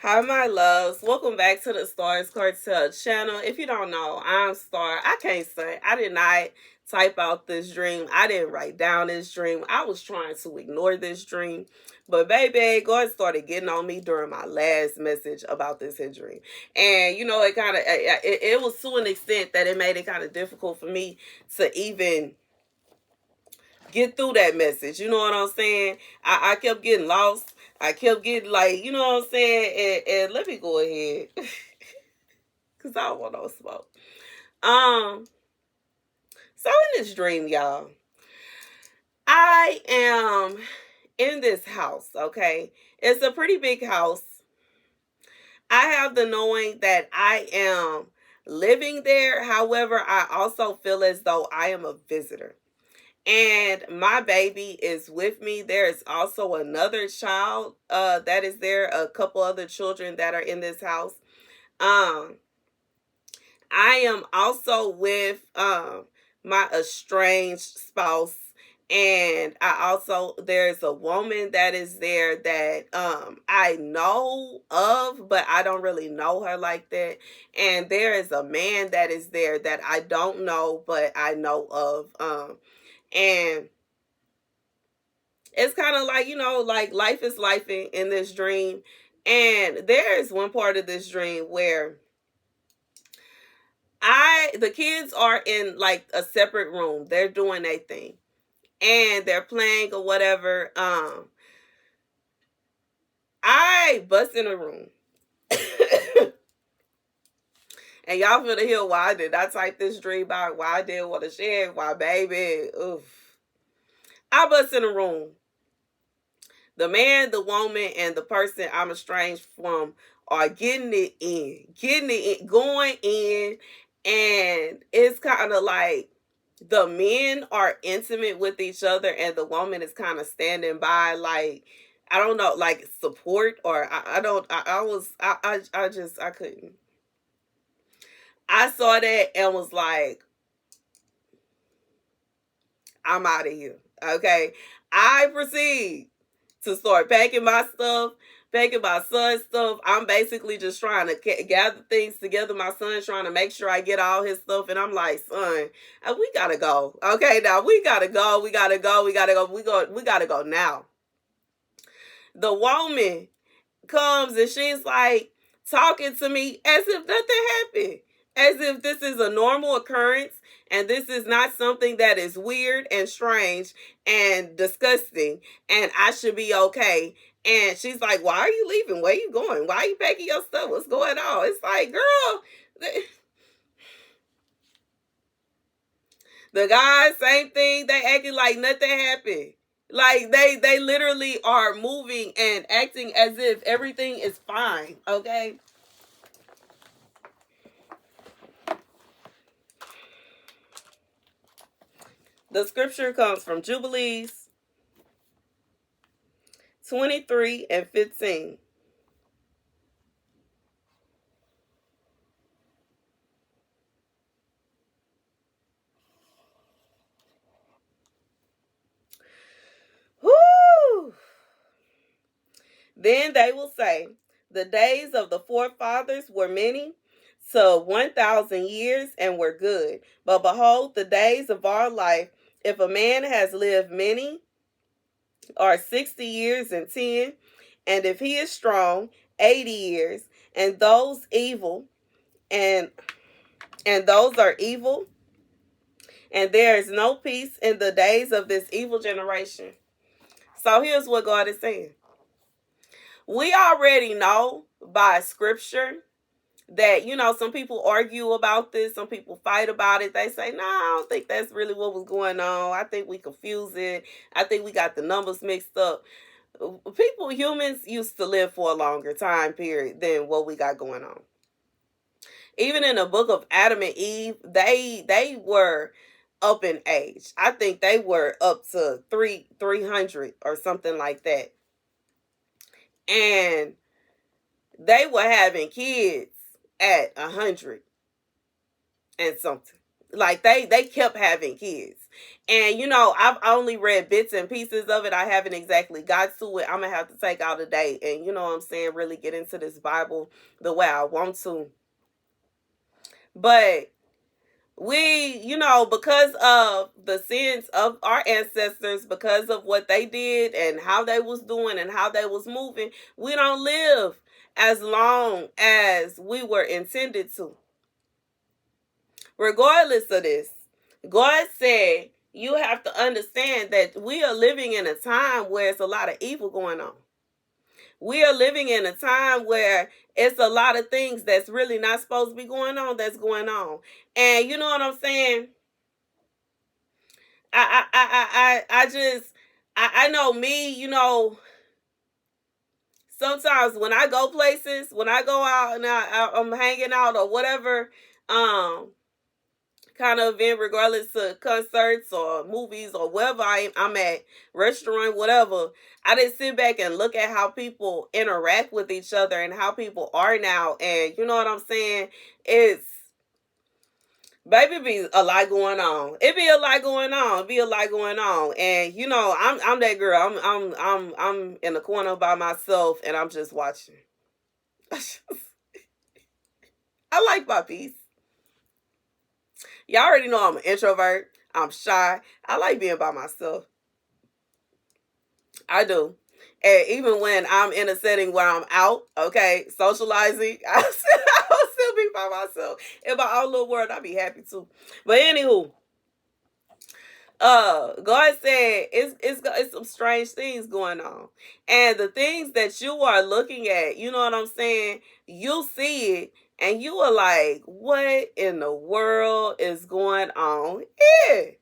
Hi, my loves. Welcome back to the Starscartel channel. If you don't know, I'm Star. I can't say I did not type out this dream. I didn't write down this dream. I was trying to ignore this dream. But baby, God started getting on me during my last message about this here dream. And it kind of it was to an extent that it made it kind of difficult for me to even get through that message. You know what I'm saying? I kept getting lost. I kept getting like, you know what I'm saying? And let me go ahead. Cause I don't want no smoke. Um, so in this dream, y'all, I am in this house, okay? It's a pretty big house. I have the knowing that I am living there. However, I also feel as though I am a visitor. And my baby is with me. There is also another child that is there, a couple other children that are in this house. Um, I am also with my estranged spouse. And I also, there's a woman that is there that I know of, but I don't really know her like that. And there is a man that is there that I don't know, but I know of. And it's kind of like, like life is life in this dream. And there is one part of this dream where the kids are in like a separate room. They're doing their thing and they're playing or whatever. I bust in a room. And y'all finna hear why I did not type this dream out, why I didn't want to share it, why baby. Oof. I bust in a room. The man, the woman, and the person I'm estranged from are getting it in, going in. And it's kind of like the men are intimate with each other and the woman is kind of standing by, like, I don't know, like support, or I don't, I couldn't. I saw that and was like, I'm out of here. Okay. I proceed to start packing my son's stuff. I'm basically just trying to gather things together. My son's trying to make sure I get all his stuff. And I'm like, son, we gotta go. Okay, now we gotta go. We gotta go. We gotta go. We gotta go now. The woman comes and she's like talking to me as if nothing happened. As if this is a normal occurrence and this is not something that is weird and strange and disgusting and I should be okay. And she's like, why are you leaving? Where are you going? Why are you packing your stuff? What's going on? It's like, girl, the guys, same thing. They acting like nothing happened. Like they literally are moving and acting as if everything is fine. Okay. The scripture comes from Jubilees 23 and 15. Whoo! Then they will say, the days of the forefathers were many, so 1,000 years, and were good. But behold, the days of our life, if a man has lived many, are 60 years and 10, and if he is strong, 80 years, and those evil, and those are evil, and there is no peace in the days of this evil generation. So here's what God is saying. We already know by scripture that, some people argue about this. Some people fight about it. They say, no, I don't think that's really what was going on. I think we confuse it. I think we got the numbers mixed up. Humans used to live for a longer time period than what we got going on. Even in the book of Adam and Eve, they were up in age. I think they were up to 300 or something like that. And they were having kids at 100 and something. Like they kept having kids. And I've only read bits and pieces of it. I haven't exactly got to it. I'm gonna have to take out a day and what I'm saying, really get into this Bible the way I want to. But we, because of the sins of our ancestors, because of what they did and how they was doing and how they was moving, we don't live as long as we were intended to. Regardless of this, God said you have to understand that we are living in a time where it's a lot of evil going on. We are living in a time where it's a lot of things that's really not supposed to be going on that's going on. And you know what I'm saying? I just I know me, sometimes when I go places, when I go out and I'm hanging out or whatever, um, kind of event, regardless of concerts or movies or wherever I'm at, restaurant, whatever, I just sit back and look at how people interact with each other and how people are now. And you know what I'm saying? It's Baby, be a lot going on. It be a lot going on. It be a lot going on. And I'm that girl. I'm in the corner by myself and I'm just watching. I like my peace. Y'all already know I'm an introvert. I'm shy. I like being by myself. I do. And even when I'm in a setting where I'm out, okay, socializing, I'll still be by myself. In my own little world, I'll be happy too. But anywho, God said it's some strange things going on. And the things that you are looking at, you know what I'm saying? You see it and you are like, what in the world is going on here?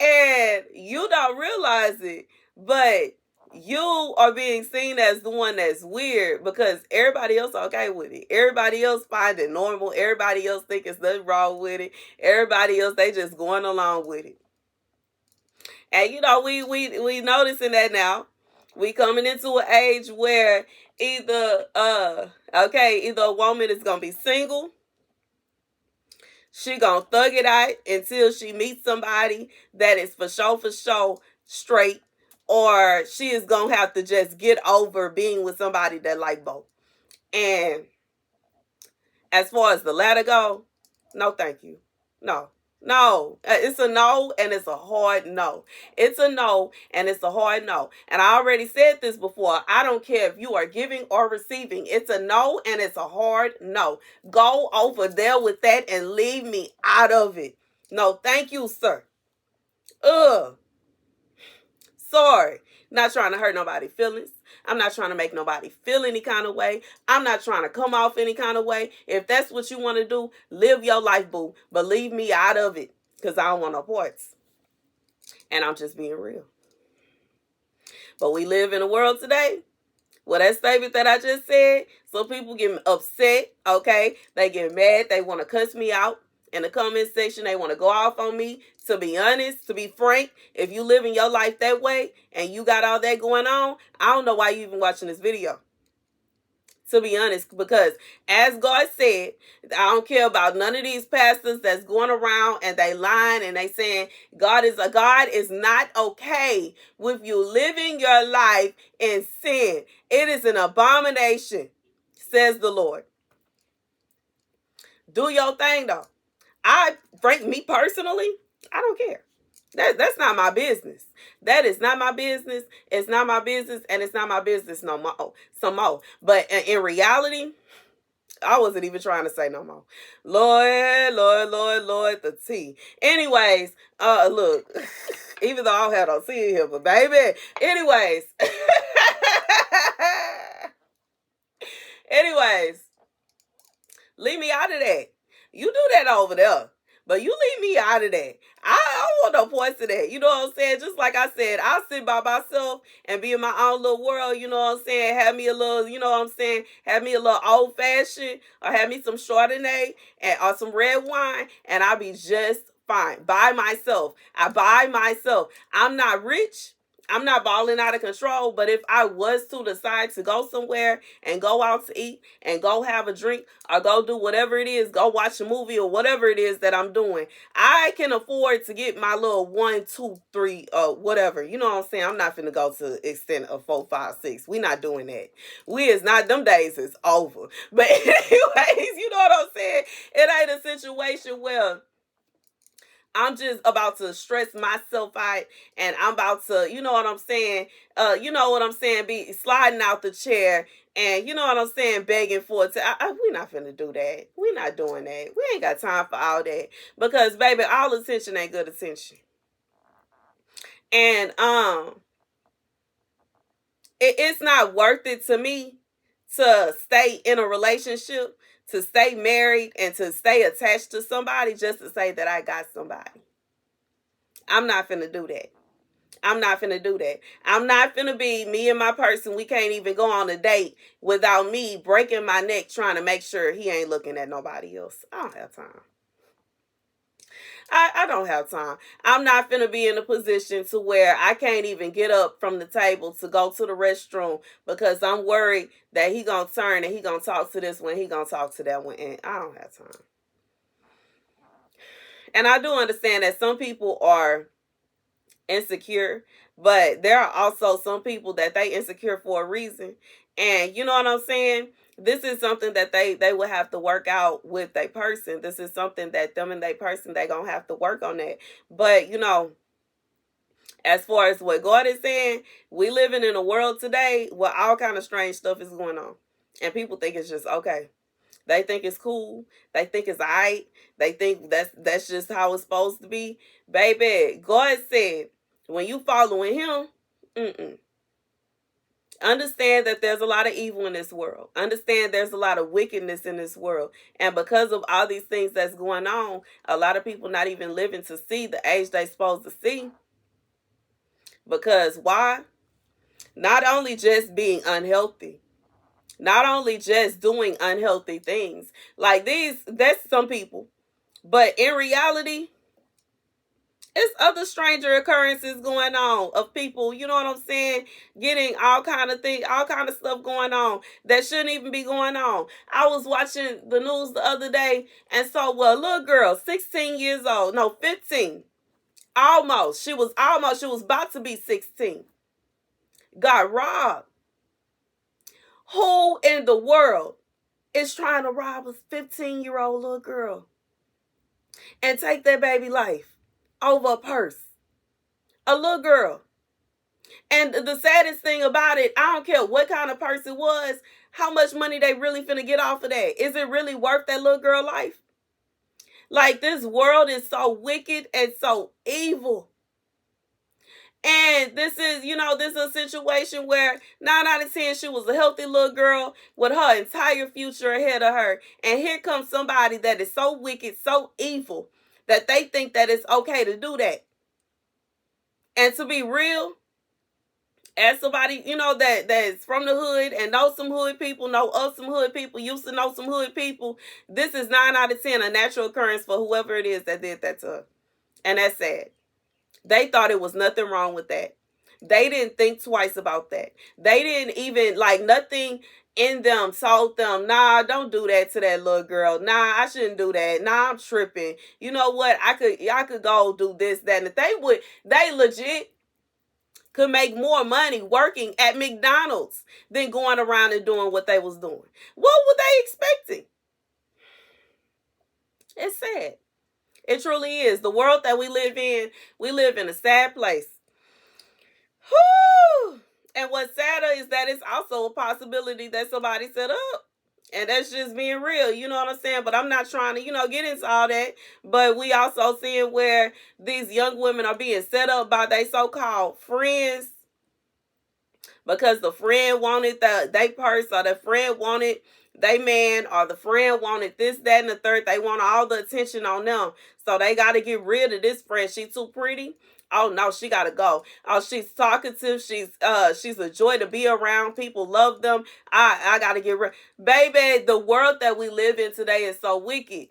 And you don't realize it, but you are being seen as the one that's weird because everybody else okay with it. Everybody else find it normal. Everybody else think it's nothing wrong with it. Everybody else, they just going along with it. And we noticing that now. We coming into an age where either either a woman is gonna be single, she gonna thug it out until she meets somebody that is for sure straight, or she is gonna have to just get over being with somebody that like both. And as far as the latter go, no thank you. No. No. It's a no and it's a hard no. It's a no and it's a hard no. And I already said this before. I don't care if you are giving or receiving. It's a no and it's a hard no. Go over there with that and leave me out of it. No, thank you, sir. Ugh. Sorry. Not trying to hurt nobody's feelings. I'm not trying to make nobody feel any kind of way. I'm not trying to come off any kind of way. If that's what you want to do, live your life, boo. But leave me out of it because I don't want no parts. And I'm just being real. But we live in a world today. Well, that statement that I just said, so people get upset, okay? They get mad. They want to cuss me out in the comment section. They want to go off on me. To be honest, to be frank, if you living your life that way and you got all that going on, I don't know why you even watching this video. To be honest, because as God said, I don't care about none of these pastors that's going around and they lying and they saying God is not okay with you living your life in sin. It is an abomination, says the Lord. Do your thing though. Me personally, I don't care. That's not my business. That is not my business. It's not my business, and it's not my business no more. Some more. But in reality, I wasn't even trying to say no more. Lord, the tea. Anyways, look, even though I had on C here, but baby, anyways, anyways, leave me out of that. You do that over there. But you leave me out of that. I don't want no parts of that. You know what I'm saying? Just like I said, I'll sit by myself and be in my own little world. You know what I'm saying? Have me a little, you know what I'm saying? Have me a little old fashioned or have me some Chardonnay or some red wine and I'll be just fine. By myself. I buy myself. I'm not rich. I'm not balling out of control, but if I was to decide to go somewhere and go out to eat and go have a drink or go do whatever it is, go watch a movie or whatever it is that I'm doing, I can afford to get my little 1, 2, 3, whatever. You know what I'm saying? I'm not finna go to the extent of 4, 5, 6. We not doing that. We is not, them days is over. But anyways, you know what I'm saying? It ain't a situation where I'm just about to stress myself out and I'm about to, you know what I'm saying? You know what I'm saying? Be sliding out the chair and you know what I'm saying? Begging for it. We not finna do that. We not doing that. We ain't got time for all that. Because baby, all attention ain't good attention. And it's not worth it to me to stay in a relationship, to stay married, and to stay attached to somebody just to say that I got somebody. I'm not finna do that. I'm not finna do that. I'm not finna be me and my person. We can't even go on a date without me breaking my neck trying to make sure he ain't looking at nobody else. I don't have time. I don't have time. I'm not finna be in a position to where I can't even get up from the table to go to the restroom because I'm worried that he gonna turn and he gonna talk to this one, he gonna talk to that one, and I don't have time. And I do understand that some people are insecure, but there are also some people that they insecure for a reason. And you know what I'm saying? This is something that they will have to work out with their person. This is something that them and their person they gonna have to work on that. But you know, as far as what God is saying, we living in a world today where all kind of strange stuff is going on, and people think it's just okay. They think it's cool. They think it's alright. They think that's just how it's supposed to be. Baby, God said when you following Him, mm-mm. Understand that there's a lot of evil in this world. Understand there's a lot of wickedness in this world. And because of all these things that's going on, a lot of people not even living to see the age they supposed to see. Because why? Not only just being unhealthy, not only just doing unhealthy things. Like that's some people. But in reality, it's other stranger occurrences going on of people, you know what I'm saying, getting all kind of things, all kind of stuff going on that shouldn't even be going on. I was watching the news the other day and saw a little girl, 16 years old, no, 15, almost. She was about to be 16. Got robbed. Who in the world is trying to rob a 15-year-old little girl and take their baby life over a purse? A little girl. And the saddest thing about it, I don't care what kind of purse it was, how much money they really finna get off of that. Is it really worth that little girl life? Like, this world is so wicked and so evil. And this is, this is a situation where 9 out of 10, she was a healthy little girl with her entire future ahead of her. And here comes somebody that is so wicked, so evil, that they think that it's okay to do that. And to be real, as somebody, that's from the hood and know some hood people, know of some hood people, used to know some hood people, this is 9 out of 10 a natural occurrence for whoever it is that did that to her. And that's sad. They thought it was nothing wrong with that. They didn't think twice about that. They didn't even, nothing in them told them, nah, don't do that to that little girl. Nah, I shouldn't do that. Nah, I'm tripping. You know what? I could go do this, that, and they legit could make more money working at McDonald's than going around and doing what they was doing. What were they expecting? It's sad. It truly is. The world that we live in a sad place. Whew. And what's sadder is that it's also a possibility that somebody set up. And that's just being real, you know what I'm saying? But I'm not trying to, get into all that. But we also seeing where these young women are being set up by their so-called friends because the friend wanted they purse, or the friend wanted they man, or the friend wanted this, that, and the third. They want all the attention on them. So they got to get rid of this friend. She too pretty. Oh no, she gotta go. Oh, she's talkative. She's a joy to be around. People love them. I gotta get rid. Baby, the world that we live in today is so wicked.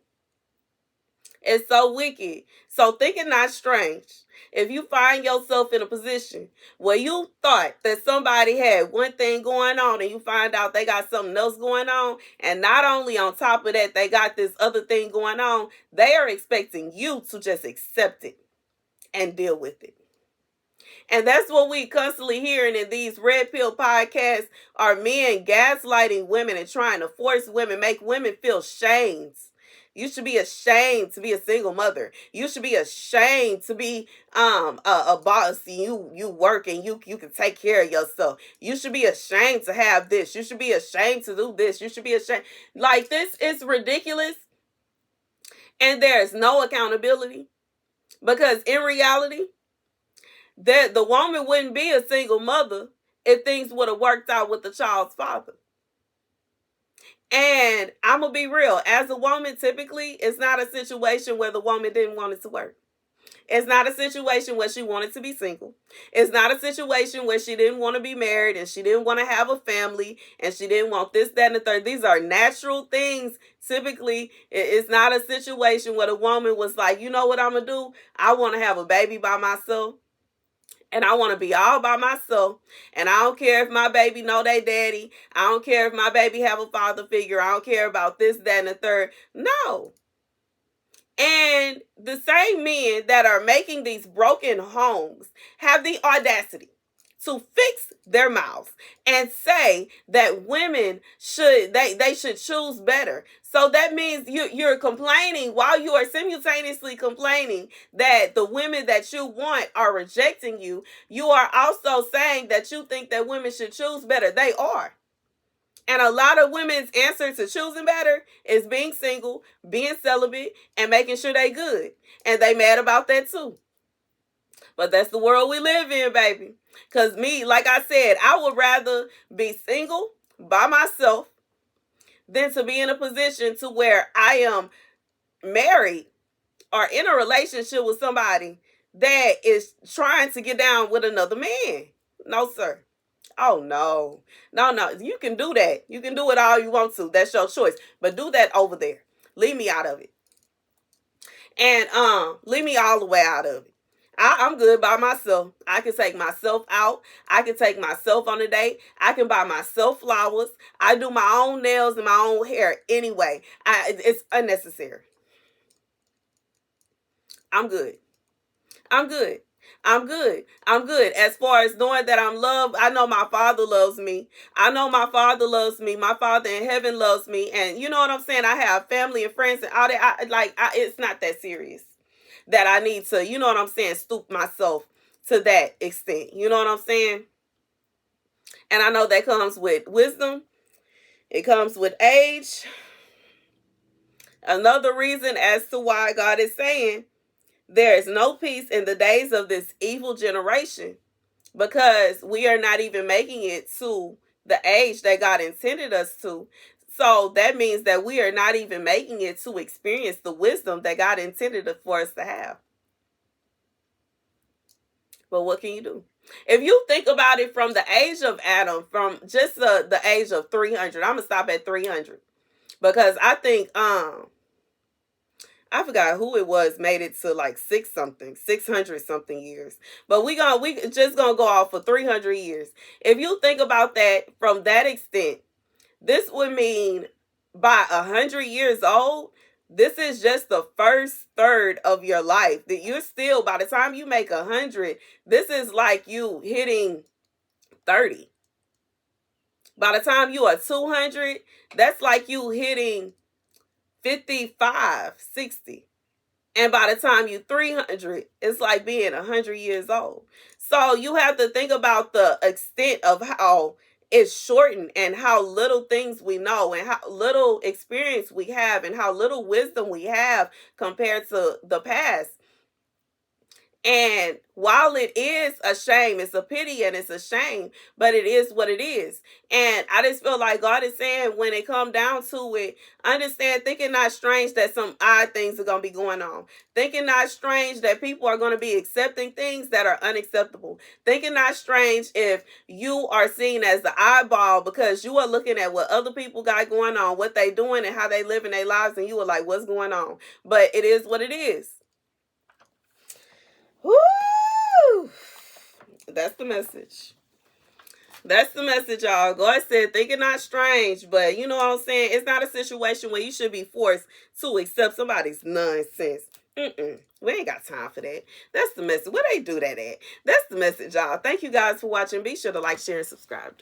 It's so wicked. So think it not strange. If you find yourself in a position where you thought that somebody had one thing going on and you find out they got something else going on, and not only on top of that, they got this other thing going on, they are expecting you to just accept it and deal with it. And that's what we constantly hearing in these red pill podcasts are men gaslighting women and trying to force women, make women feel shamed. You should be ashamed to be a single mother. You should be ashamed to be a boss. You work and you can take care of yourself. You should be ashamed to have this. You should be ashamed to do this. You should be ashamed. Like, this is ridiculous. And there's no accountability. Because in reality, that the woman wouldn't be a single mother if things would have worked out with the child's father. And I'm going to be real. As a woman, typically, it's not a situation where the woman didn't want it to work. It's not a situation where she wanted to be single. It's not a situation where she didn't want to be married and she didn't want to have a family and she didn't want this, that, and the third. These are natural things. Typically, it's not a situation where the woman was like, you know what I'm going to do? I want to have a baby by myself. And I want to be all by myself. And I don't care if my baby know they daddy. I don't care if my baby have a father figure. I don't care about this, that, and the third. No. And the same men that are making these broken homes have the audacity to fix their mouths and say that women they should choose better. So that means you're complaining while you are simultaneously complaining that the women that you want are rejecting you. You are also saying that you think that women should choose better. They are. And a lot of women's answer to choosing better is being single, being celibate, and making sure they good. And they mad about that too. But that's the world we live in, baby. Because me, like I said, I would rather be single by myself than to be in a position to where I am married or in a relationship with somebody that is trying to get down with another man. No, sir. Oh, no. No. You can do that. You can do it all you want to. That's your choice. But do that over there. Leave me out of it. And leave me all the way out of it. I'm good by myself. I can take myself out. I can take myself on a date. I can buy myself flowers. I do my own nails and my own hair anyway. It's unnecessary. I'm good. I'm good. I'm good. I'm good. As far as knowing that I'm loved, I know my Father loves me. I know my Father loves me. My Father in heaven loves me. And you know what I'm saying? I have family and friends and all that. It's not that serious that I need to, you know what I'm saying, stoop myself to that extent. You know what I'm saying? And I know that comes with wisdom. It comes with age. Another reason as to why God is saying there is no peace in the days of this evil generation, because we are not even making it to the age that God intended us to. So that means that we are not even making it to experience the wisdom that God intended for us to have. But what can you do? If you think about it from the age of Adam, from just the age of 300, I'm going to stop at 300. Because I think, I forgot who it was, made it to like 600 something years. But we just gonna go off for 300 years. If you think about that from that extent, this would mean by 100 years old, this is just the first third of your life. That you're still, by the time you make 100, this is like you hitting 30. By the time you are 200, that's like you hitting 55, 60. And by the time you 300, it's like being 100 years old. So you have to think about the extent of how it's shortened and how little things we know and how little experience we have and how little wisdom we have compared to the past. And while it is a shame, it's a pity and it's a shame, but it is what it is. And I just feel like God is saying, when it come down to it, understand, thinking not strange that some odd things are going to be going on. Thinking not strange that people are going to be accepting things that are unacceptable. Thinking not strange if you are seen as the eyeball because you are looking at what other people got going on, what they doing and how they living their lives, and you are like, what's going on? But it is what it is. Woo! That's the message. That's the message, y'all. God said, think it not strange, but you know what I'm saying? It's not a situation where you should be forced to accept somebody's nonsense. We ain't got time for that. That's the message. Where they do that at? That's the message, y'all. Thank you guys for watching. Be sure to like, share, and subscribe.